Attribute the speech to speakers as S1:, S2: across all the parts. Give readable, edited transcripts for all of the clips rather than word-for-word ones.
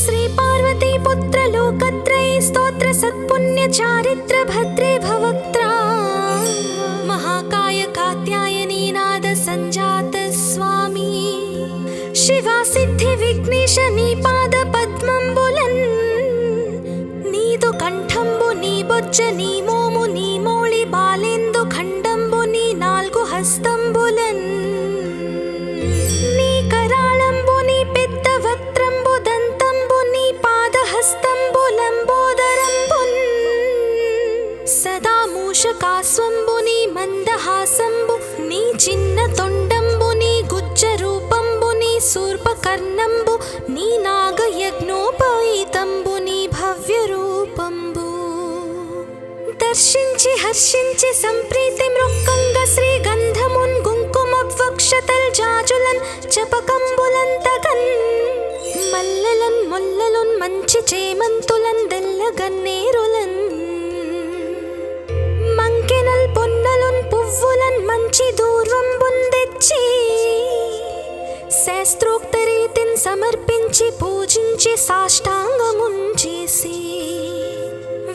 S1: श्री पार्वती पुत्र लोकत्रयी स्तोत्र सत्पुण्य चारित्र भद्रे भवक्त्रा महाकाय कात्यायनी नाद संजात स्वामी शिवा सिद्धि विघ्नेश नी पाद पद्मंबुलन् नीदु कंठंबु नी बొజ్జ నీ మోము నీ మౌళి బాలేందు ఖండంబు నీ నాలుగు హస్తంబులన్ నీ కరాళంబు నీ పెద్ద వక్త్రంబు దంతంబు నీ పాదహస్తంబు లంబోదరంబున్ సదా మూషకాస్వంబు నీ మందహాసంబు నీ చిన్న తొండంబు నీ గుజ్జ రూపంబు నీ శూర్పకర్ణంబు నీ నాగయజ్ఞోపవీతంబు నీ భవ్య రూపంబు దర్శించి హర్షించి సంప్రీతి మృక్కంగ శ్రీ గంధమున్ కుంకుమవక్షతల్ జాజులన్ చపకంబులంతగన్ మల్లెలన్ మొల్లలున్ మంచి చేమంతులన్ దెల్లగన్నేరులన్ మంకెనల్ పొన్నలున్ పువ్వులన్ మంచి దూర్వంబున్ తెచ్చి శాస్త్రోక్త రీతిన్ సమర్పించి పూజించి సాష్టాంగమున్ చేసి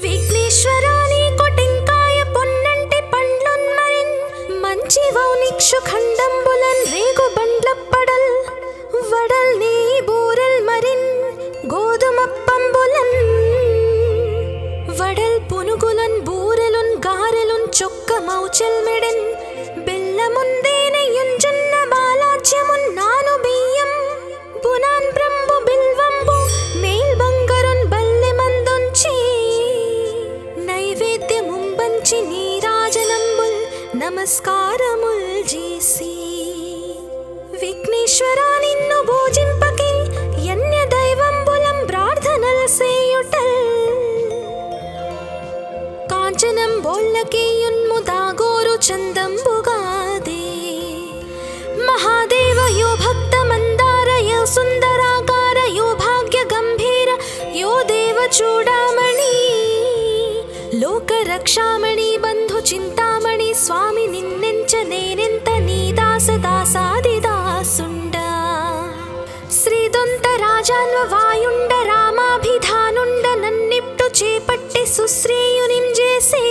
S1: విఘ్నేశ్వరాని కొటింకాయ పొన్నంటి పండ్లున్ మరిన్ మంచి వౌనిక్షు ఖండంబులన్ రేగు బండ్లప్పడల్ వడల్ నీ బూరెల్ మరిన్ గోధుమప్పంబులన్ వడల్ పునుగులన్ బూరెలున్ గారెలున్ చొక్క మౌచెల్ మెడెన్ బెల్లముందేనెయ్యున్ జొన్న బాలాజ్యమున్ నాను బియ్యం బునాన్ బ్రంబు బిల్వంబు మేల్ బంగరున్ బల్లె మందుంచి నైవేద్యముంబంచి నీరాజనంబుల్ నమస్కారముల్ చేసి విఘ్నేశ్వరా నిన్ను పూజింపకి యన్య దైవంబులం ప్రార్థనల్ సేయుటల్ కాంచనం బోళ్ళకేయున్ము దాగోరు చందంబుగాదే మహాదేవ యో భక్త మందార యో సుందరాకార యో భాగ్య గంభీర యో దేవ చూడామణి లోక రక్షామణి బంధు చింతామణి స్వామి నిన్నెంచ నేనెంత నీ దాస దాసాది దాసుండ శ్రీదొంత రాజాన్వ వాయుండ రామాభిధానుండ నన్నిప్టు చేపట్టి సుశ్రేయునిం చేసి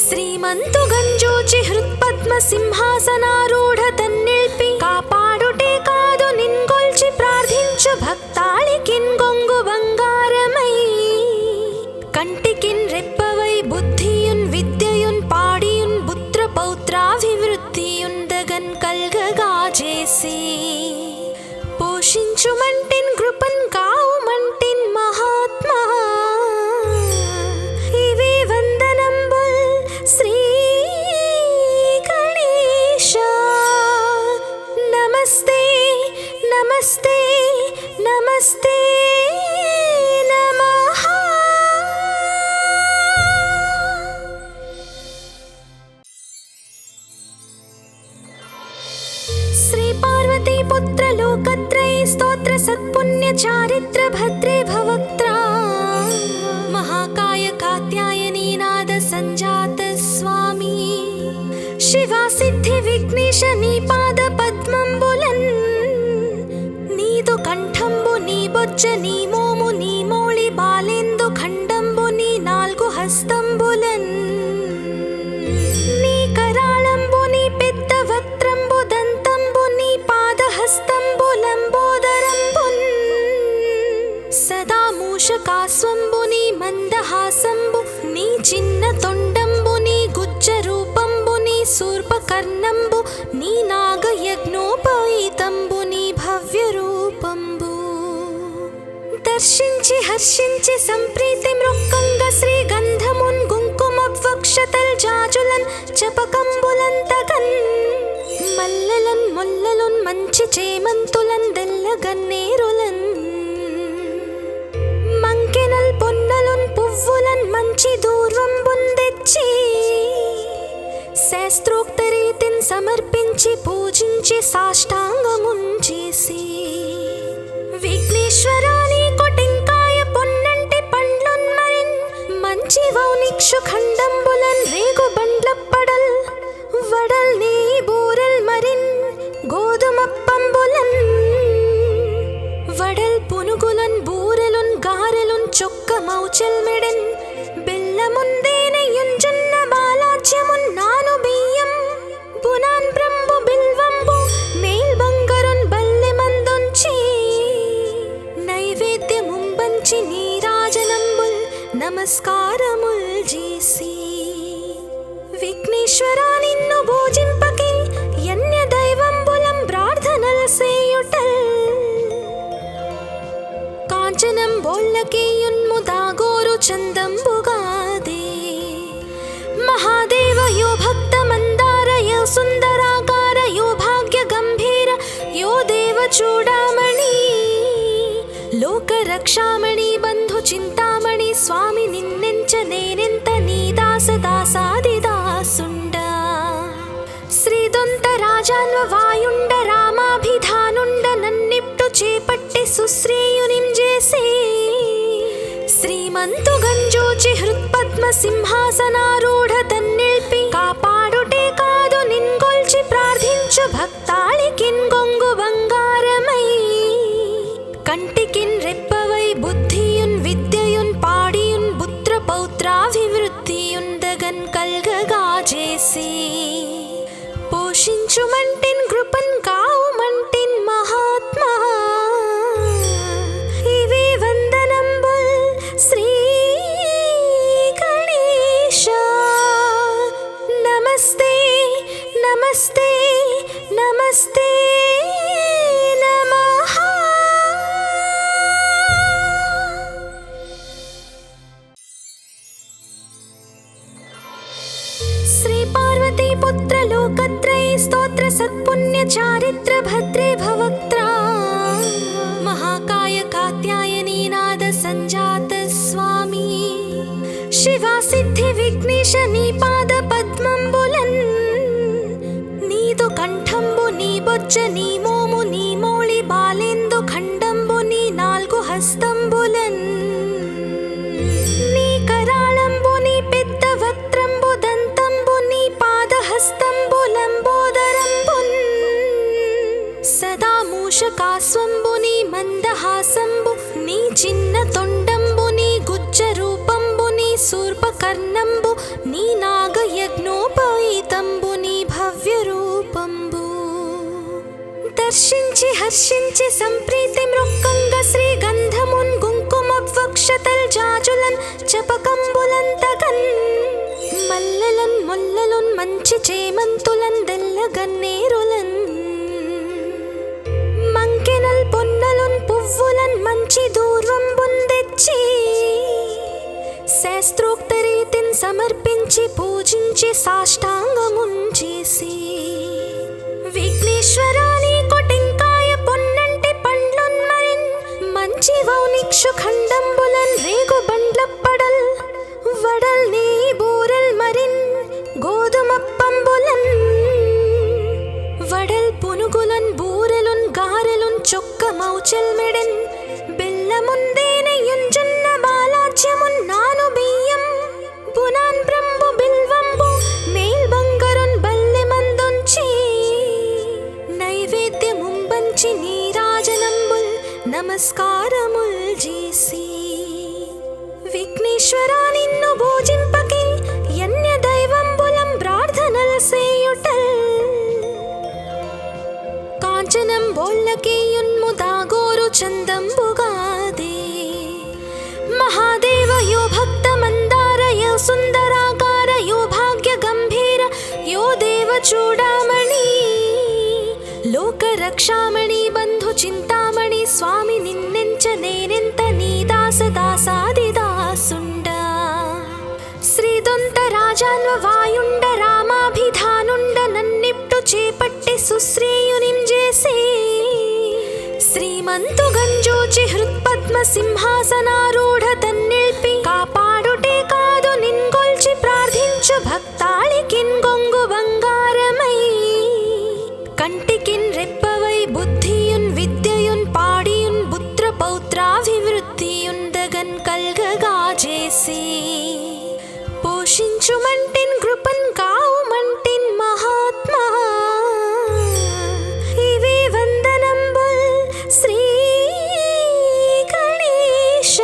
S1: శ్రీమంతు గంజోచి హృత్పద్మ సింహాసనారూఢ తన్నిల్పి కాపాడుటే కాదు నిన్గొల్చి ప్రార్థించు భక్తాళికిన్ గొంగు బంగారమై కంటికిన్ రెప్పవై బుద్ధియున్ విద్యయున్ పాడియున్ పుత్ర పౌత్రాభివృద్ధియున్ దగన్ కల్గగా చేసి పోషించుమంటిన్ కృపన్ కావుమంటిన్ మహాత్మా ఇవే వందనంబుల్ శ్రీ గణేశ నమస్తే నమస్తే నమస్తే నమః श्री पार्वती पुत्र लोकत्रयी स्तोत्र सत्पुण्य चारित्र भद्रे भवक्त्रा महाकाय कात्यायनी नाद संजात स्वामी शिवा सिद्धि विघ्नेश नी पाद पद्मंबुलन् नीदु कंठंबु नी बొజ్జ నీ మోము నీ మౌళి బాలేందు ఖండంబు నీ నాలుగు హస్తంబులన్ నీ కరాళంబు నీ పెద్ద వక్త్రంబు దంతంబు నీ పాదహస్తంబు లంబోదరంబున్ సదా మూషకాస్వంబు నీ మందహాసంబు నీ చిన్న తొండంబు నీ గుజ్జ రూపంబు నీ శూర్పకర్ణంబు నీ నాగయజ్ఞోపవీతంబు నీ భవ్య రూపంబు దర్శించి హర్షించి సంప్రీతి మృక్కంగ శ్రీ గంధమున్ కుంకుమవక్షతల్ జాజులన్ చపకంబులంతగన్ మల్లెలన్ మొల్లలున్ మంచి చేమంతులన్ దెల్లగన్నేరులన్ మంకెనల్ పొన్నలున్ పువ్వులన్ మంచి దూర్వంబున్ తెచ్చి శాస్త్రోక్త రీతిన్ సమర్పించి పూజించి సాష్టాంగమున్ చేసి విఘ్నేశ్వరాని కొటింకాయ పొన్నంటి పండ్లున్ మరిన్ మంచి వౌనిక్షు ఖండంబులన్ రేగు బండ్లప్పడల్ వడల్ నీ బూరెల్ మరిన్ గోధుమప్పంబులన్ వడల్ పునుగులన్ మౌచెల్మెడెన్ బెల్లముందేనయుంజున్న బాలాజ్యమున్నాను బియ్యం బునాన్ బ్రంబు బిల్వంబు మేల్ బంగరున్ బల్లె మందుంచి నైవేద్యముంబంచి నీరాజనంబుల్ నమస్కారముల్ చేసి విఘ్నేశ్వరా నిన్ను భోజింపకే యన్య దైవంబులం ప్రార్థనల్ సేయుటల్ కాంచనం బోళ్ళకేయున్ముదాగోరు చందంబుగాదే మహాదేవ యో భక్త మందార యో సుందరాకార యో భాగ్య గంభీర యో దేవ చూడామణి లోక రక్షామణి బంధు చింతామణి స్వామి నిన్నెంచ నేనెంత నీ దాస దాసాది దాసుండ శ్రీదొంత రాజాన్వ వాయుండ రామాభిధానుండ నన్నిప్టు చేపట్టి సుశ్రేయునిం చేసి శ్రీమంతు గంజూచి హృత్పద్మ సింహాసనారూఢ తన్నిల్పి కాపాడుటే కాదు నిన్గొల్చి ప్రార్థించు భక్తాళికిన్ గొంగు బంగారమై కంటికిన్ రెప్పవై బుద్ధియున్ విద్యయున్ పాడియున్ పుత్ర పౌత్రాభివృద్ధియున్ దగన్ కల్గగా చేసి పోషించుమంటిన్ కృపన్ కావుమంటిన్ మహాత్మా ఇవి వందనంబుల్ శ్రీ గణేశ నమస్తే నమస్తే నమస్తే నమః. శ్రీ పార్వతీ పుత్ర లోకత్రయ స్తోత్ర సత్పుణ్య చారిత్ర భద్రే భవక్త్రా మహాకాయ కాత్యాయనీ నాద సంజాత స్వామి శివా సిద్ధి విఘ్నేశ నీ పాద పద్మంబులన్ నీదు కంఠంబు నీ బొజ్జ నీ మోము నీ మౌళి బాలేందు ఖండంబు నీ నాల్గు హస్తంబులన్ నీ కరాళంబు నీ పెద్ద వక్త్రంబు దంతంబు నీ పాదహస్తంబు లంబోదరంబున్ సదా మూషకాస్వంబు నీ మందహాసంబు నీ చిన్న తొండంబు నీ గుజ్జ రూపంబు నీ శూర్పకర్ణంబు నీ నాగయజ్ఞోపవీతంబు నీ భవ్య రూపంబు దర్శించి హర్షించి సంప్రీతి మృక్కంగ శ్రీ గంధమున్ కుంకుమవక్షతల్ జాజులన్ చపకంబులంతగన్ మల్లెలన్ ముల్లలున్ మంచి చేమంతులన్ దెల్లగన్నేరులన్ మంకెనల్ పొన్నలున్ పువ్వులన్ మంచి దూర్వంబున్ తెచ్చి శాస్త్రోక్త రీతిన్ సమర్పించి పూజించి సాష్టాంగమున్ చేసి విఘ్నేశ్వరా నీకు టెంకాయ పొన్నంటి పండ్లున్ మరిన్ మంచి వౌనిక్షు ఖండంబులన్ రేగు బండ్లప్పడల్ వడల్ నీ బూరెల్ మరిన్ గోధుమప్పంబులన్ వడల్ పునుగులన్ బూరెలున్ గారెలున్ చొక్క మౌచెల్మెడెన్ బెల్లముందేనయుంజున్న బాలాజ్యమున్నాను బియ్యం బునాన్ బ్రంబు బిల్వంబు మేల్ బంగరున్ బల్లె మందుంచి నైవేద్యముంబంచి నీరాజనంబుల్ నమస్కారముల్ చేసి విఘ్నేశ్వరా నిన్ను భోజింపకే యన్య దైవంబులం ప్రార్థనల్ సేయుటల్ కాంచనం బోళ్ళకేయున్ముదాగోరు చందంబుగాదే మహాదేవ యో భక్త మందార యో సుందరాకార యో భాగ్య గంభీర యో దేవ చూడామణి లోక రక్షామణి బంధు చింతామణి స్వామి నిన్నెంచ నేనెంత నీ దాస దాసాది దాసుండ శ్రీదొంత రాజాన్వ వాయుండ రామాభిధానుండ నన్నిప్టు చేపట్టి సుశ్రేయునిం చేసి శ్రీమంతు గంజూచి హృత్పద్మ సింహాసనారూఢ తన్నిల్పి కాపాడుటే కాదు నిన్గొల్చి ప్రార్థించు భక్తాళికిన్ గొంగు బంగారమై కంటికిన్ రెప్పవై బుద్ధియున్ విద్యయున్ పాడియున్ పుత్ర పౌత్రాభివృద్ధియున్ దగన్ కల్గగా చేసి పోషించుమంటిన్ కృపన్ కావుమంటిన్ మహాత్మా ఇవి వందనంబుల్ శ్రీ గణేశ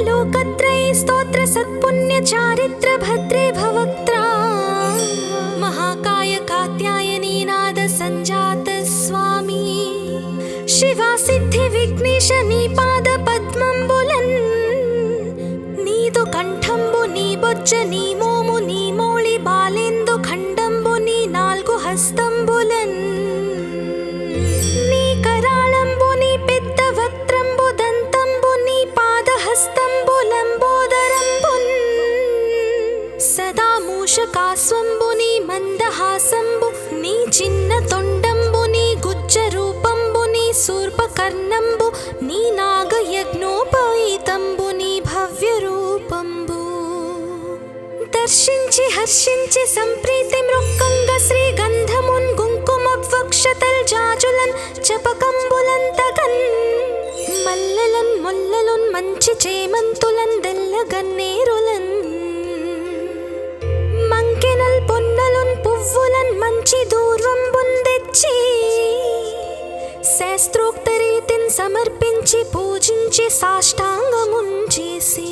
S1: लोकत्रये स्तोत्र सत्पुण्य चारित्र भद्रे भवक्त्रा महाकाय कात्यायनी नाद संजात स्वामी शिवा सिद्धि विघ्नेश नी पाद पद्मंबुलन नीदु कंठंबु नी बొజ్జ నీ మోము నీ మౌళి బాలేందు ఖండంబు నీ నాలుగు హస్తంబులన్ నీ కరాళంబు నీ పెద్ద వక్త్రంబు దంతంబు నీ పాదహస్తంబులంబోదరంబున్ సదా మూషకాస్వంబు నీ మందహాసంబు నీ చిన్న తొండంబు నీ గుజ్జ రూపంబు నీ శూర్పకర్ణంబు నీ నాగయజ్ఞోపవీతంబు నీ భవ్య రూపంబు దర్శించి హర్షించి సంప్రీతి మృక్కంగ శ్రీగంధమున్ కుంకుమవక్షతల్ జాజులన్ చపకంబులంతగన్ మల్లెలన్ ముల్లలున్ మంచి చేమంతులన్ దెల్లగన్నేరులన్ మంకెనల్ పొన్నలున్ పువ్వులన్ మంచి దూర్వంబున్ తెచ్చి శాస్త్రోక్త రీతిన్ సమర్పించి పూజించి సాష్టాంగమున్ చేసి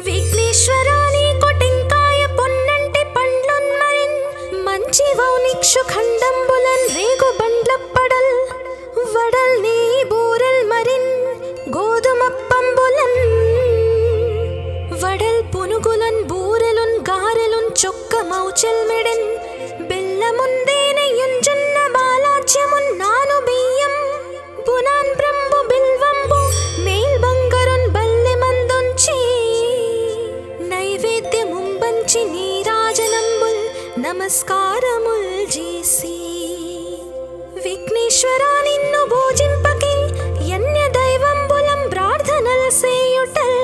S1: విఘ్నేశ్వరాని కొటెంకాయ పొన్నంటి పండ్లున్ మరిన్ మంచి వౌనిక్షు ఖండంబులన్ రేగు బండ్లప్పడల్ వడల్ నీ బూరల్ మరిన్ గోధుమప్పంబులన్ వడల్ పునుగులన్ బూరెలున్ గారెలున్ చొక్క మౌచల్ మెడన్ బెల్లముందేనెయ్యున్ జొన్న బాలాజ్యమున్ నాను బియ్యం బునాన్ బ్రంబు బిల్వంబు మేల్ బంగరున్ బల్లె మందుంచి నైవేద్యముంబంచి నీరాజనంబుల్ నమస్కారముల్ చేసి విఘ్నేశ్వరా నిన్ను భోజింపకే యన్య దైవంబులం ప్రార్థనల సేయుటల్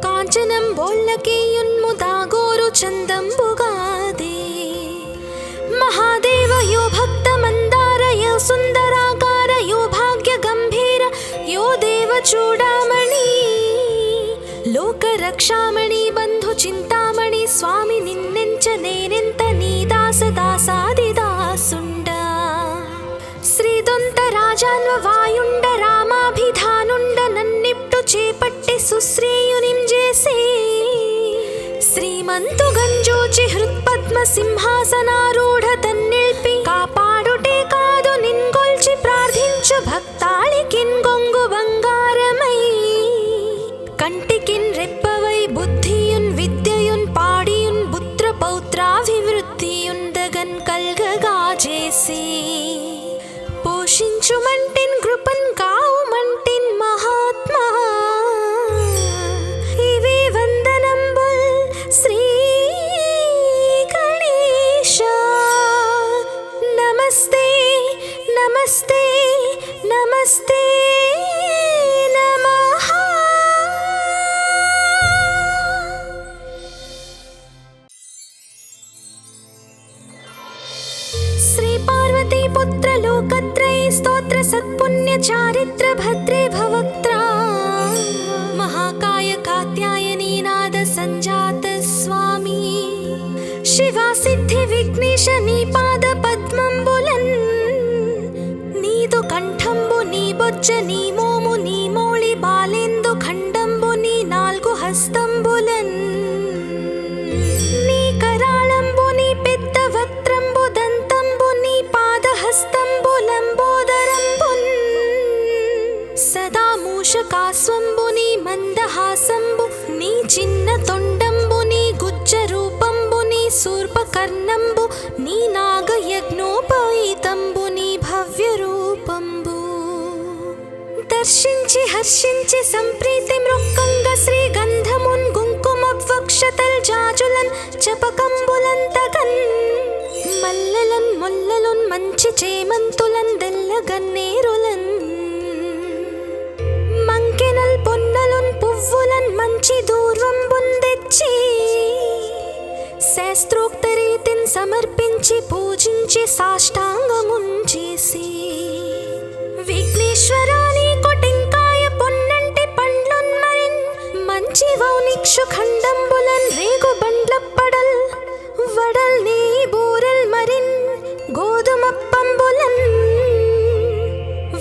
S1: కాంచనం బోల్లకేయున్ముదాగోరు చందంబుగాదే మహాదేవ యో భక్త మందార యో సుందరాకార యో భాగ్య గంభీర యో దేవ చూడామణి లోక రక్షామణి బంధు చింతామణి స్వామి నిన్నెంచ నేనెంత నీ దాస దాసాది దాసుండ శ్రీదొంత రాజాన్వ వాయుండ రామాభిధానుండ నన్నిప్టు చేపట్టి సుశ్రేయునిం చేసి శ్రీమంతు గంజోచి హృత్పద్మ సింహాసనారూఢ తన్నిల్పి కాపాడుటే కాదు నిన్గొల్చి ప్రార్థించు భక్తాళికిన్ గొంగు బంగారమై కంటికిన్ రెప్పవై బుద్ధియున్ విద్యయున్ పాడియున్ పుత్ర పౌత్రాభివృద్ధియున్ దగన్ కల్గగా చేసి పోషించుమంటిన్ కృపన్ కావుమంటిన్ మహాత్మా ఇవి వందనంబుల్ శ్రీ గణేశ నమస్తే నమస్తే నమస్తే నమః శ్రీ పార్వతీ పుత్ర లోకత్రये స్తోత్ర సత్పుణ్య చారిత్ర భద్రే భవక్త్రా महाकाय कात्यायनी नाद संजात स्वामी शिवा सिद्धि विघ्नेश नी पाद पद्मंबुलन नीदु कंठंबु नी बొజ్జ నీ మోము నీ మౌళి బాలేందు ఖండంబు నీ నాలుగు హస్తంబులన్ నీ కరాళంబు నీ పెద్ద వక్త్రంబు దంతంబు నీ పాదహస్తంబులంబోదరంబున్ సదా మూషకాస్వంబు నీ మందహాసంబు నీ చిన్న తొండంబు నీ గుజ్జ రూపంబు నీ శూర్పకర్ణంబు నీ నాగయజ్ఞోపవీతంబు నీ భవ్య రూపంబు దర్శించి హర్షించి సంప్రీతి మృక్కంగ శ్రీగంధమున్ కుంకుమవక్షతల్ జాజులన్ చపకంబులంతగన్ మల్లెలన్ ముల్లలున్ మంచి చేమంతులన్ దెల్లగన్నేరులన్ మంకెనల్ పొన్నలున్ పువ్వులన్ మంచి దూర్వంబున్ తెచ్చి శాస్త్రోక్త రీతిన్ సమర్పించి పూజించి సాష్టాంగమున్ చేసి విఘ్నేశ్వరాని కొటెంకాయ పొన్నంటి పండ్లున్ మరిన్ మంచి వౌనిక్షు ఖండంబులన్ రేగు బండ్లప్పడల్ వడల్ నీ బూరల్ మరిన్ గోధుమప్పంబులన్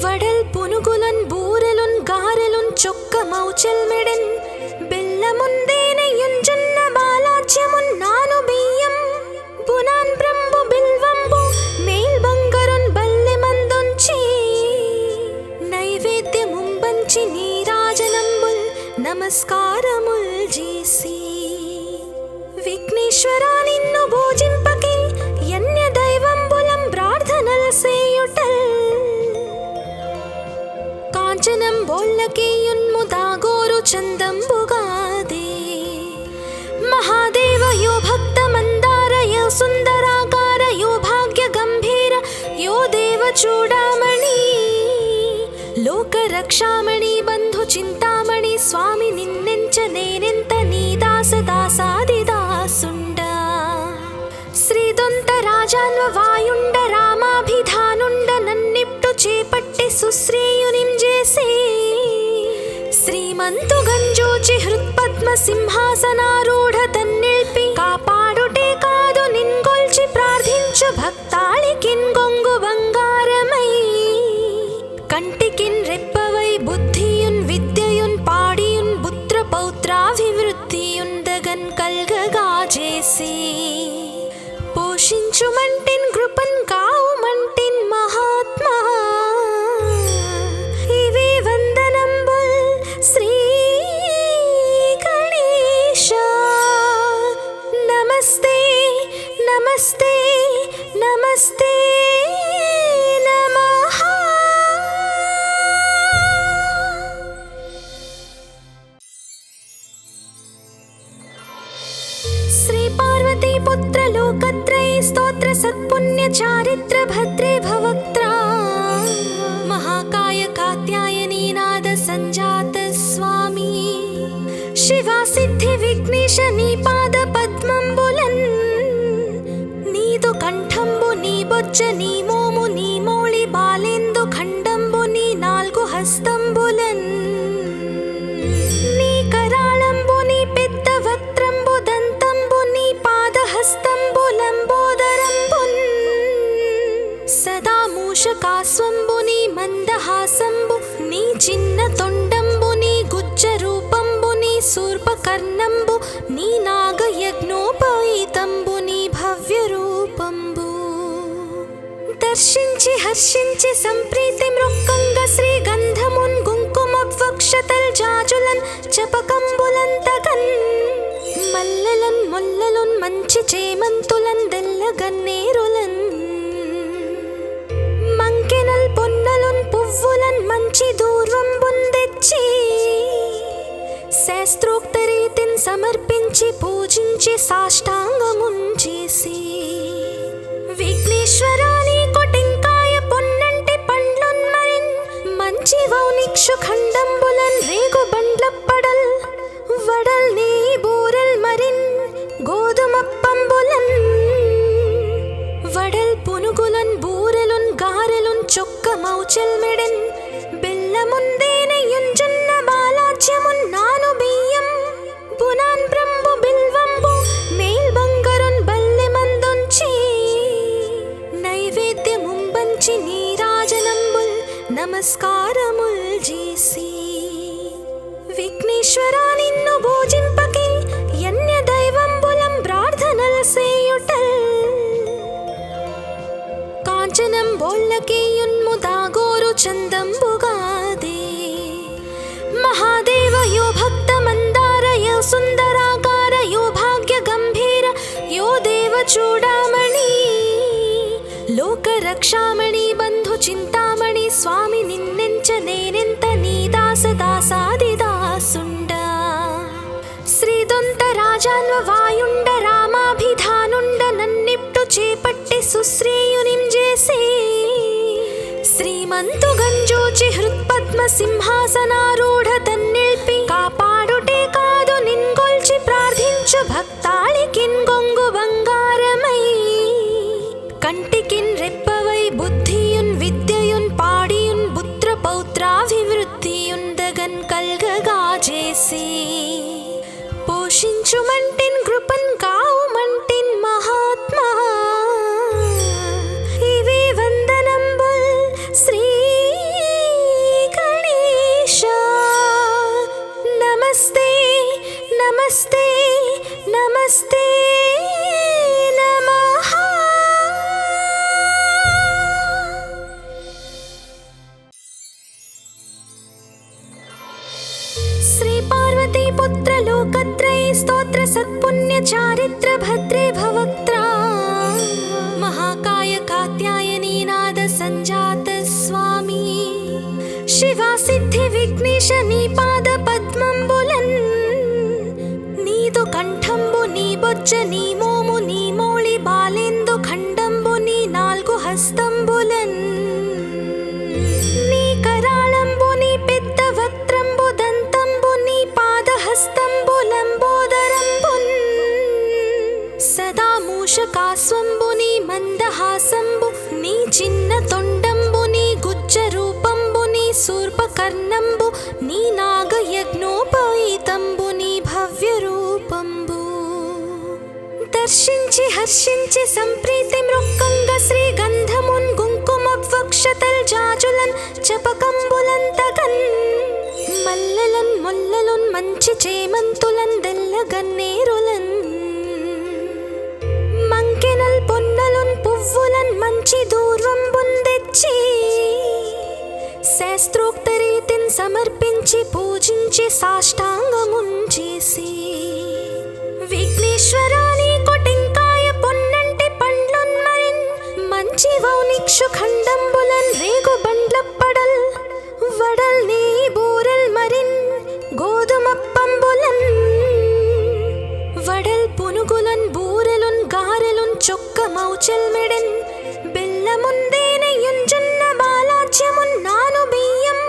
S1: వడల్ పునుగులన్ బూరెలున్ గారెలున్ చొక్కమౌచెల్మెడెన్ బెల్లముందేనెయుంజున్న బాలాజ్యమున్నాను బియ్యం బునాన్ బ్రంబు బిల్వంబు మేల్ బంగరున్ బల్లె మందుంచి నైవేద్యముంబంచి నీరాజనంబుల్ నమస్కారముల్ చేసి విఘ్నేశ్వరా నిన్ను భోజింపకే యన్య దైవంబులం ప్రార్థనల్ సేయుటల్ కాంచనం బోల్లకేయున్ముదాగోరు చందంబుగాదే మహాదేవ యో భక్త మందార యో సుందరాకార యో భాగ్య గంభీర యో దేవ చూడామణి లోక రక్షామణి బంధు చింతామణి స్వామి నిన్నెంచ నేనెంత నీ దాస దాసాదిదాసుండ శ్రీదొంత రాజాన్వ వాయుండ రామాభిధానుండ నన్నిప్టు చేపట్టి సుశ్రేయునిం చేసే శ్రీమంతు గంజోచి హృత్పద్మ సింహాసనారూఢ తన్నిల్పి కాపాడుటే కాదు నిన్గొల్చి ప్రార్థించు భక్తాళికిన్ గొంగు బంగారమై కంటికిన్ రెప్పవై బుద్ధియున్ విద్యయున్ పాడియున్ పుత్ర పౌత్రాభివృద్ధియున్ దగన్ కల్గగా చేసి పోషించుమంటిన్ కృపన్ కావుమంటిన్ మహాత్మా ఇవి వందనంబుల్ శ్రీ గణేశ నమస్తే నమస్తే నమస్తే నమః. శ్రీ పార్వతీ పుత్ర లోకత్రయ స్తోత్ర సత్పుణ్య చారిత్ర భద్రే భవక్త్రా మహాకాయ కాత్యాయనీ నాద సంజాత స్వామి శివా సిద్ధి విఘ్నేశ నీ పాద పద్మంబులన్ నీదు కంఠంబు నీ బొజ్జ నీ మోము నీ మోళి బాలేందు ఖండంబు నీ నాల్గు హస్తంబులన్ నీ కరాళంబు నీ పెద్ద వక్త్రంబు దంతంబు నీ పాదహస్తంబు లంబోదరంబున్ సదా మూషకాస్వంబు నీ మందహాసంబు నీ చిన్న తొండంబు నీ గుజ్జ రూపంబు నీ శూర్పకర్ణంబు నీ నాగయజ్ఞోపవీతంబు నీ భవ్య రూపంబు దర్శించి హర్షించి సంప్రీతి మృక్కంగ శ్రీ గంధమున్ కుంకుమవక్షతల్ జాజులన్ చపకంబులంతగన్ మల్లెలన్ మొల్లలున్ మంచి చేమంతులన్ దెల్లగన్నేరులన్ మంకెనల్ పొన్నలున్ పువ్వులన్ మంచి దూర్వంబున్ తెచ్చి శాస్త్రోక్త రీతిన్ సమర్పించి పూజించి సాష్టాంగమున్ చేసి విఘ్నేశ్వరా నీకు టెంకాయ పొన్నంటి పండ్లున్ మరిన్ మంచి వౌనిక్షు ఖండంబులన్ రేగు బండ్లప్పడల్ వడల్ నీ బూరెల్ మరిన్ గోధుమప్పంబులన్ వడల్ పునుగులన్ బూరెలున్ గారెలున్ చొక్కమౌచెల్మెడెన్ బెల్లముందేనెయుంజున్న బాలాజ్యమున్నాను బియ్యం బునాన్ బ్రంబు బిల్వంబు మేల్ బంగరున్ బల్లె మందుంచి నైవేద్యముంబంచి నీరాజనంబుల్ నమస్కారముల్ చేసి విఘ్నేశ్వరా నిన్ను భోజింపకే యన్య దైవంబులం ప్రార్థనల్ సేయుటల్ కాంచనం బోల్లకేయున్ముదాగోరు చందంబుగాదే మహాదేవ యో భక్త మందార యో సుందరాకార యో భాగ్య గంభీర యో దేవ చూడామణి లోక రక్షామణి బంధు చింతామణి స్వామి నిన్నెంచ నేనెంత నీ దాస దాసాదిదాసుండ శ్రీదొంత రాజాన్వ వాయుండ రామాభిధానుండ నన్నిప్టు చేపట్టి సుశ్రేయునిం చేసే శ్రీమంతు గంజోచి హృత్పద్మ సింహాసనారూఢ తన్నిల్పి కాపాడుటే కాదు నిన్గొల్చి ప్రార్థించు భక్తాళికిన్ గొంగు బంగారమై కంటికిన్ రెప్పవై బుద్ధియున్ విద్యయున్ పాడియున్ పుత్ర పౌత్రాభివృద్ధియున్ దగన్ కల్గగా చేసి పోషించుమంటిన్ కృపన్ కావుమంటిన్ మహాత్మా ఇవి వందనంబుల్ శ్రీ గణేశ सत्पुण्य चारित्र भद्रे भवक्त्रा महाकाय कात्यायनी नाद संजात स्वामी शिवा सिद्धि विघ्नेश नी पाद पद्मंबुलन् नीदु कंठंबु नी बొజ్జ నీ మోము నీ మౌళి బాలేందు ఖండంబు నీ నాలుగు హస్తంబులన్ నీ కరాళంబు నీ పెద్ద వక్త్రంబు దంతంబు నీ పాదహస్తంబులంబోదరంబున్ సదా మూషకాస్వంబు నీ మందహాసంబు నీ చిన్న తొండంబు నీ గుజ్జ రూపంబు నీ శూర్పకర్ణంబు నీ నాగయజ్ఞోపవీతంబు నీ భవ్య రూపంబు దర్శించి హర్షించి సంప్రీతి మృక్కంగ శ్రీగంధమున్ కుంకుమవక్షతల్ జాజులన్ చపకంబులంతగన్ మల్లెలన్ మొల్లలున్ మంచి చేమంతులన్ దెల్లగన్నేరులన్ మంకెనల్ పొన్నలున్ పువ్వులన్ మంచి దూర్వంబున్ తెచ్చి శాస్త్రోక్త రీతిన్ సమర్పించి పూజించి సాష్టాంగమున్ చేసి విఘ్నేశ్వరాని కొటెంకాయ పొన్నంటి పండ్లున్ మరిన్ మంచి వౌనిక్షు ఖండంబులన్ రేగు బండ్లప్పడల్ వడల్ నీ బూరెల్ మరిన్ గోధుమప్పంబులన్ వడల్ పునుగులన్ బూరెలున్ గారెలున్ చొక్క మౌచెల్ మెడెన్ బెల్లముందేనెయ్యున్ జొన్న బాలాజ్యమున్ నాను బియ్యం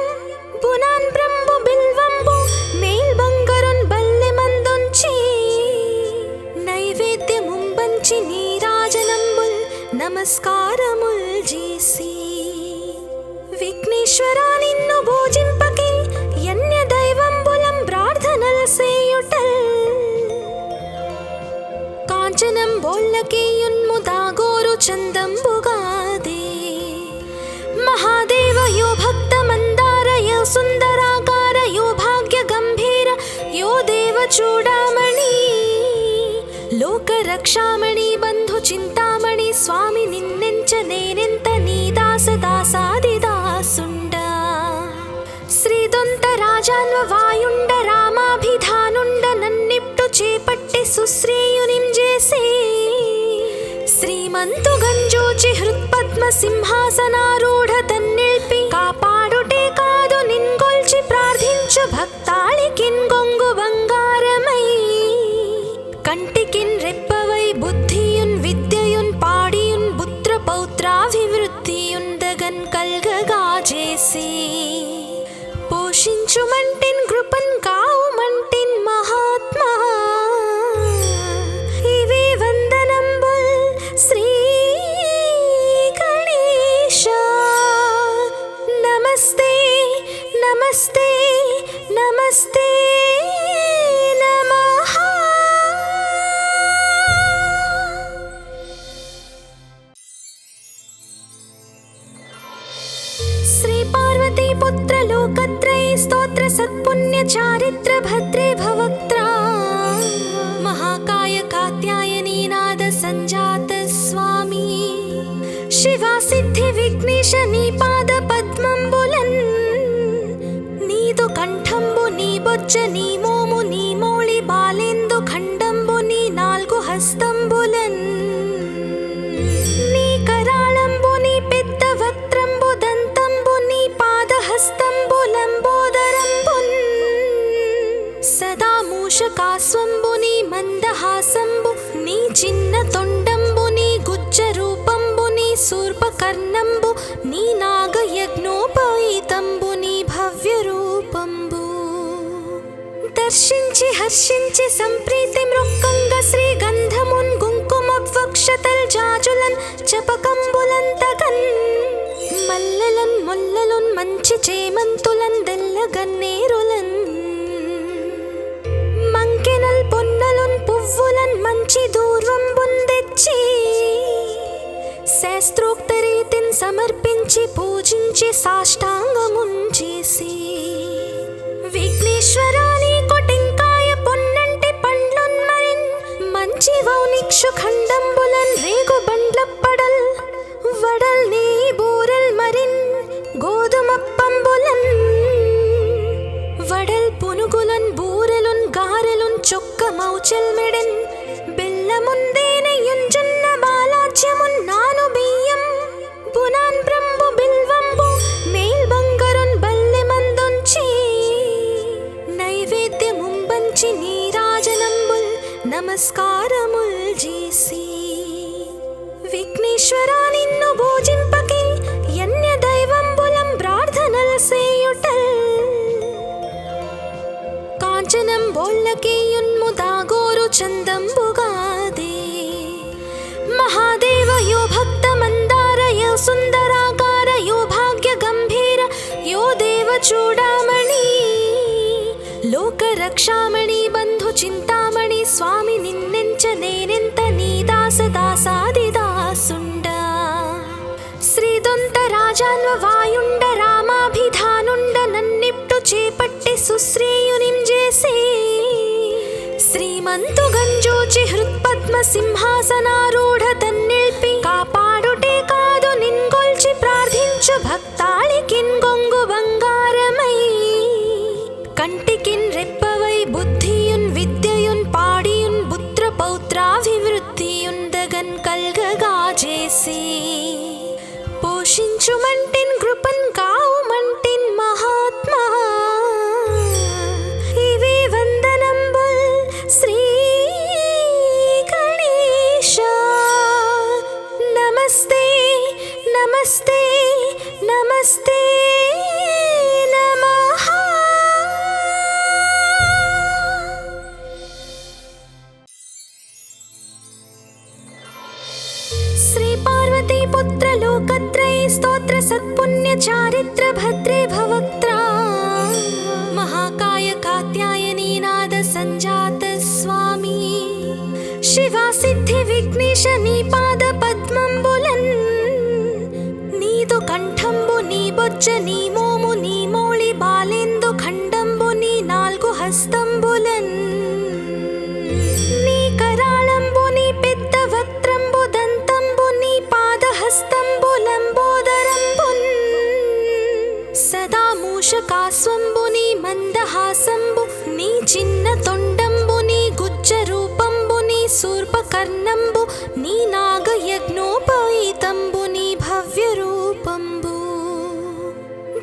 S1: బునాన్ బ్రంబు బిల్వంబు మేల్ బంగరున్ బల్లె మందుంచి నైవేద్యముంబంచి నీరాజనంబుల్ నమస్కారముల్ చేసి విఘ్నేశ్వరా నిన్ను భోజింపకే యన్య దైవంబులం ప్రార్థనల్ సేయుటల్ కాంచనం బోళ్ళకేయున్ముదాగోరు చందంబుగాదే మహాదేవ యో భక్త మందార యో సుందరాకార యో భాగ్య గంభీర యో దేవ చూడామణి లోక రక్షామణి బంధు చింతామణి స్వామి నిన్నెంచ నేనెంత నీ దాస దాసాది దాసుండ శ్రీదొంత రాజాన్వ వాయుండ రామాభిధానుండ నన్నిప్టు చేపట్టి సుశ్రేయునిం చేసి శ్రీమంతు గంజూచి హృత్పద్మ సింహాసనారూఢ తన్నిల్పి కాపాడుటే కాదు నిన్గొల్చి ప్రార్థించు భక్తాళికిన్ గొంగు బంగారమై కంటికిన్ రెప్పవై బుద్ధియున్ విద్యయున్ పాడియున్ పుత్ర పౌత్రాభివృద్ధియున్ దగన్ కల్గగా చేసి పోషించుమంటిన్ కృపన్ కావుమంటిన్ మహాత్మా ఇవే వందనంబుల్ శ్రీ గణేశ నమస్తే నమస్తే నమస్తే నమః శ్రీ పార్వతీ పుత్ర లోకత్రయ స్తోత్ర సత్పుణ్య చారిత్ర భద్రే భవక్త్రా महाकाय कात्यायनी नाद संजात स्वामी शिवा सिद्धि विघ्नेश नी पाद पद्मंबुलन् नीदु कंठंबु नी बొజ్జ నీ మోము నీ మౌళి బాలేందు ఖండంబు నీ నాలుగు హస్తంబులన్ నీ కరాళంబు నీ పెద్ద వక్త్రంబు దంతంబు నీ పాదహస్తంబులంబోదరంబున్ సదా మూషకాస్వంబు నీ మందహాసంబు నీ చిన్న తొండంబు నీ గుజ్జ రూపంబు నీ శూర్పకర్ణంబు నీ నాగయజ్ఞోపవీతంబు నీ భవ్య రూపంబు దర్శించి హర్షించి సంప్రీతి మృక్కంగ శ్రీగంధమున్ కుంకుమవక్షతల్ జాజులన్ చపకంబులంతగన్ మల్లెలన్ మొల్లలున్ మంచి చేమంతులన్ దెల్లగన్నేరులన్ మంకెనల్ పొన్నలున్ పువ్వులన్ మంచి దూర్వంబున్ తెచ్చి శాస్త్రోక్త రీతిన్ సమర్పించి పూజించి సాష్టాంగమున్ చేసి విఘ్నేశ్వరాని కొటెంకాయ పొన్నంటి పండ్లున్ మరిన్ మంచి వౌనిక్షు ఖండంబులన్ రేగు బండ్లప్పడల్ వడల్ నీ బూరెల్ మరిన్ గోధుమప్పంబులన్ వడల్ పునుగులన్ బూరెలున్ గారెలున్ చొక్క మౌచెల్ మెడెన్ విఘ్నేశ్వరా నిన్ను పూజింపకే యన్య దైవంబులం ప్రార్థనల్ సేయుటల్ కాంచనం బోళ్ళకే యున్ముదాగోరు చందంబుగాదే మహాదేవ యో భక్త మందార యో సుందరాకార యో భాగ్య గంభీర యో దేవ చూడామణి లోక రక్షామణి బంధు చింతామణి స్వామి నిన్నెంచ నేనెంత నీ దాస దాసాది దాసుండ శ్రీదొంత రాజాన్వ వాయుండ రామాభిధానుండ నన్నిప్టు చేపట్టి సుశ్రేయునిం చేసే శ్రీమంతు గంజోచి హృత్పద్మ సింహాసనారూఢ తన్నిల్పి కాపాడుటే కాదు నిన్గొల్చి ప్రార్థించు భక్తాళికిన్ గొంగు బంగారమై కంటికిన్ రెప్పవై బుద్ధియున్ విద్యయున్ పాడియున్ పుత్ర పౌత్రాభివృద్ధియున్ దగన్ కల్గగా చేసి పోషించుమంటిన్ కృపన్ కావుమంటిన్ మహాత్మా ఇవే వందనంబుల్ శ్రీ గణేశ నమస్తే నమస్తే నమస్తే నమః శ్రీ పార్వతీ పుత్ర లోకత్రయ స్తోత్ర సత్పుణ్య చారిత్ర భద్రే భవక్త్రా మహాకాయ కాత్యాయనీ నాద సంజాత స్వామి శివా సిద్ధి విఘ్నేశ నీ పాద పద్మంబులన్ నీదు కంఠంబు నీ బొజ్జ నీ మోము నీ మౌళి బాలేందు ఖండంబు నీ నాల్గు హస్తంబులన్ నీ కరాళంబు నీ పెద్ద వక్త్రంబు దంతంబు నీ పాదహస్తంబు లంబోదరంబున్ సదా మూషకాస్వంబు నీ మందహాసంబు నీ చిన్న తొండంబు నీ గుజ్జ రూపంబు నీ శూర్పకర్ణంబు నీ నాగయజ్ఞోపవీతంబు నీ భవ్య రూపంబు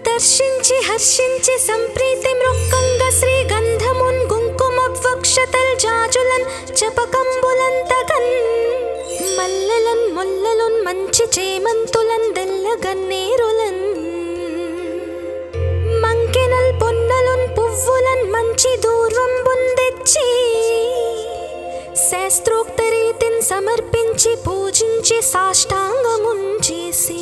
S1: దర్శించి హర్షించి సంప్రీతి మృక్కంగ శ్రీగంధమున్ కుంకుమవక్షతల్ జాజులన్ చపకంబులంతగన్ మల్లెలన్ మొల్లలున్ మంచి చేమంతులన్ దెల్లగన్నేరులన్ మంకెనల్ పొన్నలున్ పువ్వులన్ మంచి దూర్వంబున్ తెచ్చి శాస్త్రోక్త రీతిన్ సమర్పించి పూజించి సాష్టాంగమున్ చేసి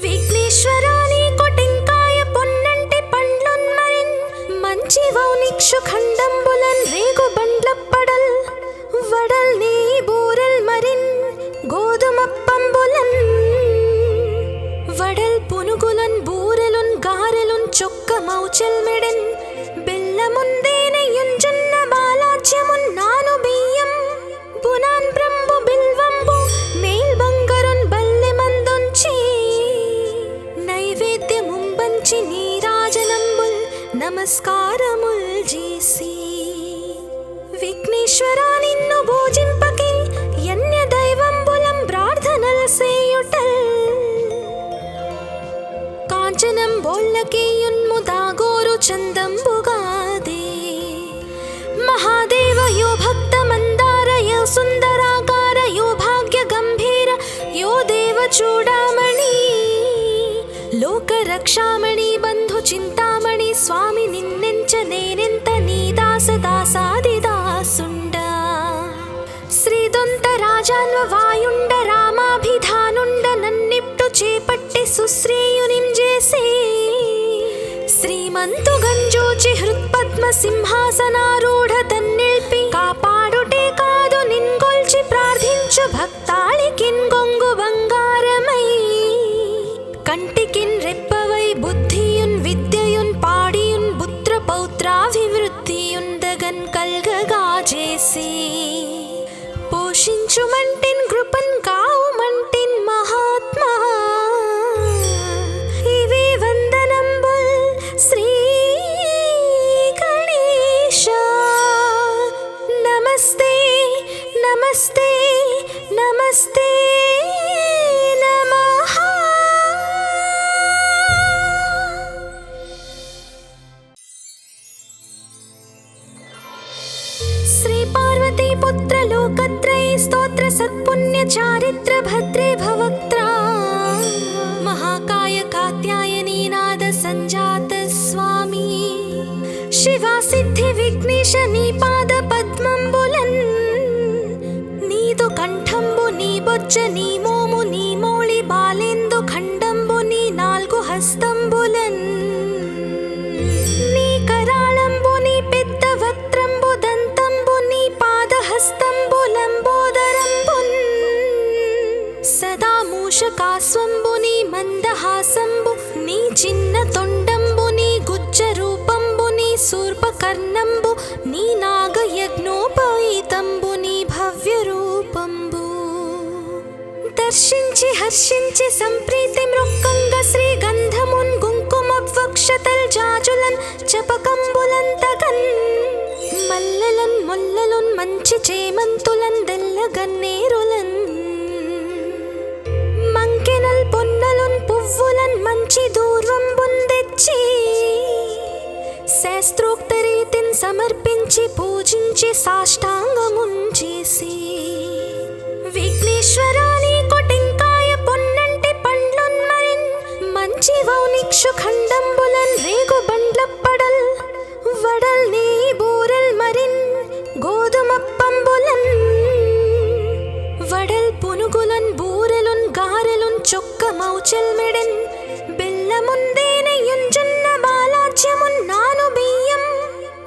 S1: విఘ్నేశ్వరా నీకు టెంకాయ పొన్నంటి పండ్లున్ మరిన్ మంచి వౌనిక్షు ఖండంబులన్ రేగు బండ్లప్పడల్ వడల్ నీ బూరల్ మరిన్ గోధుమప్పంబులన్ వడల్ పునుగులన్ బూరెలున్ గారెలున్ చొక్క మౌచల్ మెడన్ బెల్లముందేనయున్ జొన్న బాలాజ్యమున్ నాను బియ్యం బునాన్ బ్రంబు బిల్వంబు మేల్ బంగరున్ బల్లె మందుంచి నైవేద్యముంబంచి నీరాజనంబుల్ నమస్కారముల్ చేసి విఘ్నేశ్వరా నిన్ను పూజింపకే యన్య దైవంబులం ప్రార్థనల్ సేయుటల్ కాంచనం బోళ్ళకే యున్ముదాగోరు చందంబుగాదే మహాదేవ యో భక్త మందార యో సుందరాకార యో భాగ్య గంభీర యో దేవ చూడామణి లోక రక్షామణి బంధు చింతామణి స్వామి నిన్నెంచ నేనెంత నీ దాస దాసాది దాసుండ శ్రీదొంత రాజాన్వ వాయుండ రామాభిధానుండ నన్నిప్టు చేపట్టి సుశ్రేయునిం చేసే శ్రీమంతు గంజోచి హృత్పద్మ సింహాసనారూఢ తన్నిల్పి కాపాడుటే కాదు నిన్గొల్చి ప్రార్థించు భక్తాళికిన్ గొంగు బంగారమై కంటికిన్ రెప్పవై బుద్ధియున్ విద్యయున్ పాడియున్ పుత్ర పౌత్రాభివృద్ధియున్ దగన్ కల్గగా చేసి పోషించుమంటిన్ కృపన్ కావుమంటిన్ మహాత్మా ఇవే వందనంబుల్ శ్రీ గణేశ నమస్తే నమస్తే నమస్తే నమః శ్రీ పార్వతీ పుత్ర లోకత్రయ स्तोत्र सत्पुण्य चारित्र भद्रे भवक्त्रा महाकाय कात्यायनी नाद संजात स्वामी शिवा सिद्धि विघ्नेश नी पाद पद्मंबुलन् नीदु कंठंबु नी बొజ్జ నీ మోము నీ మౌళి బాలేందు ఖండంబు నీ నాలుగు హస్తంబులన్ నీ కరాళంబు నీ పెద్ద వక్త్రంబు దంతంబు నీ పాదహస్తంబులంబోదరంబున్ సదా మూషకాస్వంబు నీ మందహాసంబు నీ చిన్న తొండంబు నీ గుజ్జ రూపంబు నీ శూర్పకర్ణంబు నీ నాగయజ్ఞోపవీతంబు నీ భవ్య రూపంబు దర్శించి హర్షించి సంప్రీతి మృక్కంగ శ్రీగంధమున్ కుంకుమవక్షతల్ జాజులన్ చపకంబులంతగన్ మల్లెలన్ ముల్లలున్ మంచి చేమంతులన్ దెల్లగన్నేరులన్ మంకెనల్ పొన్నలున్ పువ్వులన్ మంచి దూర్వంబున్ తెచ్చి శాస్త్రోక్త రీతిన్ సమర్పించి పూజించి సాష్టాంగమున్ చేసి విఘ్నేశ్వరాని కొటెంకాయ పొన్నంటి పండ్లున్ మరిన్ మంచి వౌనిక్షు ఖండంబులన్ రేగు బండ్లప్పడల్ వడల్ నీ బూరల్ మరిన్ గోధుమప్పంబులన్ వడల్ పునుగులన్ బూరెలున్ గారెలున్ చొక్క మౌచల్ మెడన్ బెల్లముందేనెయ్యున్ జొన్న బాలాజ్యమున్ నాను బియ్యం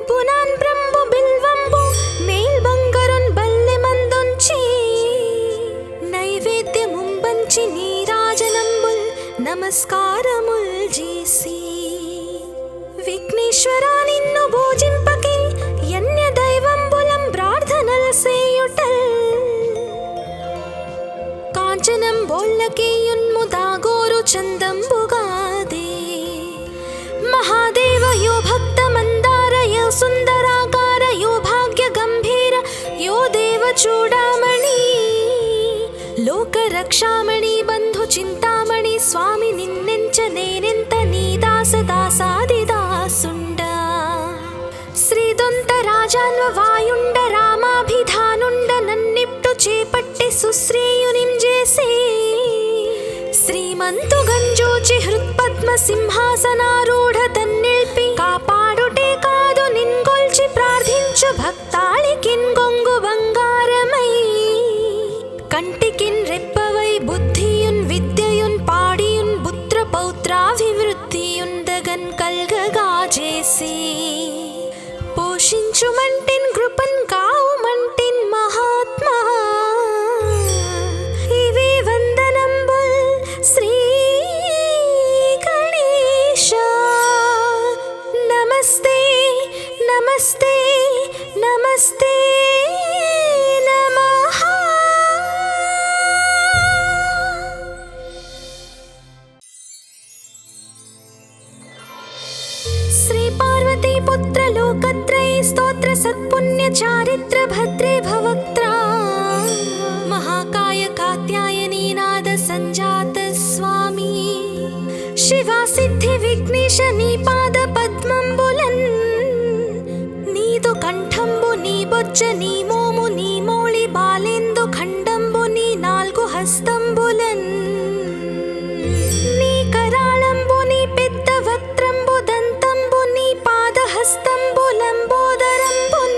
S1: బునాన్ బ్రంబు బిల్వంబు మేల్ బంగరున్ బల్లె మందుంచి నైవేద్యముంబంచి నీరాజనంబుల్ నమస్కారముల్ చేసి విఘ్నేశ్వరా నిన్ను భోజింపకి యన్య దైవంబులం ప్రార్థనల్ సేయుటల్ కాంచనం బోళ్ళకేయున్ముదాగోరు చందంబుగాదే మహాదేవ యో భక్త మందార యో సుందరాకార యో భాగ్య గంభీర యో దేవ చూడామణి లోక రక్షామణి బంధు చింతామణి స్వామి నిన్నెంచ నేనెంత నీ దాస దాసాదిదాసుండ శ్రీదొంత రాజాన్వ వాయుండ రామాభిధానుండ నన్నిప్టు చేపట్టి సుశ్రేయునిం చేసే శ్రీమంతు గంజోచి హృత్పద్మ సింహాసనారూఢ తన్నిల్పి కాపాడుటే కాదు నిన్గొల్చి ప్రార్థించు భక్తాళికిన్ గొంగు బంగారమై కంటికిన్ రెప్పవై బుద్ధియున్ విద్యయున్ పాడియున్ పుత్ర పౌత్రాభివృద్ధియున్ దగన్ కల్గగా చేసి పోషించుమంటిన్ కృపన్ కావుమంటిన్ మహాత్మా ఇవి వందనంబుల్ శ్రీ గణేశ నమస్తే నమస్తే నమస్తే నమః శ్రీ పార్వతీ పుత్ర లోకత్రయీ స్తోత్ర సత్పుణ్య చారిత్ర భద్రే భవక్త్రా महाकाय कात्यायनी नाद संजात स्वामी शिवा सिद्धि विघ्नेश नी पाद पद्मंबुलन् नीदु कंठंबु नी बొజ్జ నీ మోము నీ మౌళి బాలేందు ఖండంబు నీ నాలుగు హస్తంబులన్ నీ కరాళంబు నీ పెద్ద వక్త్రంబు దంతంబు నీ పాదహస్తంబులంబోదరంబున్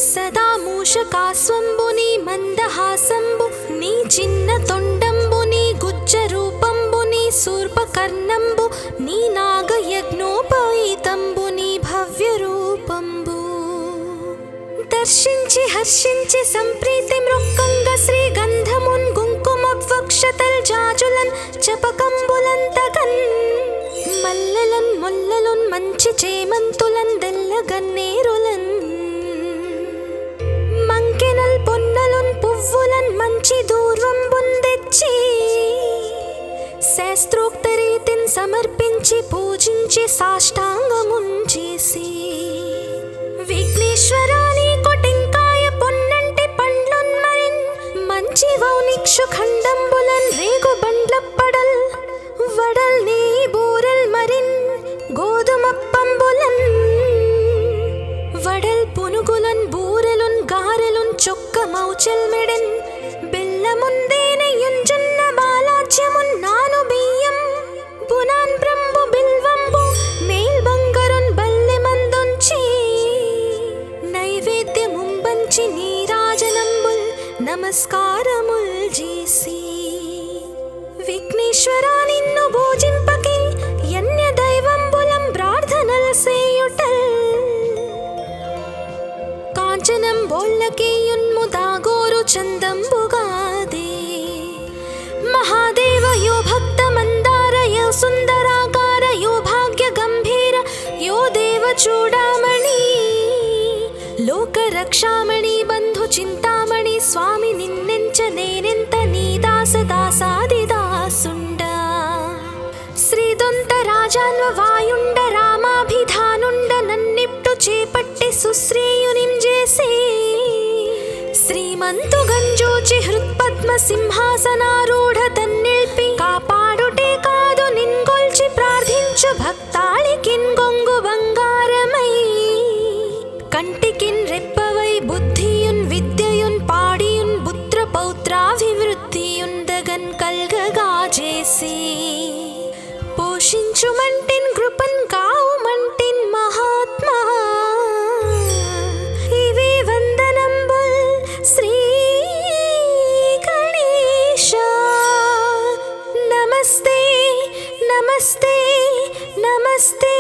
S1: సదా మూషకాస్వంబు నీ మందహాసంబు నీ చిన్న తొండంబు నీ గుజ్జ రూపంబు నీ శూర్పకర్ణంబు నీ నాగయజ్ఞోపవీతంబు నీ భవ్య రూపంబు దర్శించి హర్షించి సంప్రీతి మృక్కంగ శ్రీగంధమున్ కుంకుమవక్షతల్ జాజులన్ చపకంబులంతగన్ మల్లెలన్ ముల్లలున్ మంచి చేమంతులన్ దెల్లగన్నేరులన్ మంకెనల్ పొన్నలున్ పువ్వులన్ మంచి దూర్వంబున్ తెచ్చి శాస్త్రోక్త రీతిన్ సమర్పించి పూజించి సాష్టాంగమున్ చేసి విఘ్నేశ్వరాని కొటెంకాయ పొన్నంటి పండ్లున్ మరిన్ మంచి వౌనిక్షు ఖండంబులన్ రేగు బండ్లప్పడల్ వడల్ నీ బూరల్ మరిన్ గోధుమప్పంబులన్ వడల్ పునుగులన్ బూరెలున్ గారెలున్ చొక్క మౌచెల్మెడెన్ బెల్లముందేనయుంజున్న బాలాజ్యమున్నాను బియ్యం బునాన్ బ్రంబు బిల్వంబు మేల్ బంగరున్ బల్లె మందుంచి నైవేద్యముంబంచి నీరాజనంబుల్ నమస్కారముల్ చేసి విఘ్నేశ్వరా నిన్ను పూజింపకే యన్య దైవంబులం ప్రార్థనల్ సేయుటల్ కాంచనం బోల్లకేయున్ముదాగోరు చందంబుగాదే మహాదేవ యో భక్త మందార యో సుందరాకార యో భాగ్య గంభీర యో దేవ చూడామణి లోక రక్షామణి బంధు చింతామణి స్వామి నిన్నెంచ నేనెంత నీ దాస దాసాదిదాసుండ శ్రీదొంత రాజాన్వ వాయుండ రామాభిధానుండ నన్నిప్టు చేపట్టి సుశ్రేయునిం చేసే శ్రీమంతు గంజోచి హృత్పద్మ సింహాసనారూఢ తన్నిల్పి కాపాడుటే కాదు నిన్గొల్చి ప్రార్థించు భక్తాళికిన్ గొంగు బంగారమై కంటికిన్ రెప్పవై బుద్ధియున్ విద్యయున్ పాడియున్ పుత్ర పౌత్రాభివృద్ధియుందగన్ కల్గగా చేసి పోషించుమంటిన్ కృపన్ కావుమంటిన్ మహాత్మా ఇవే వందనంబుల్ శ్రీ గణేశ నమస్తే నమస్తే నమస్తే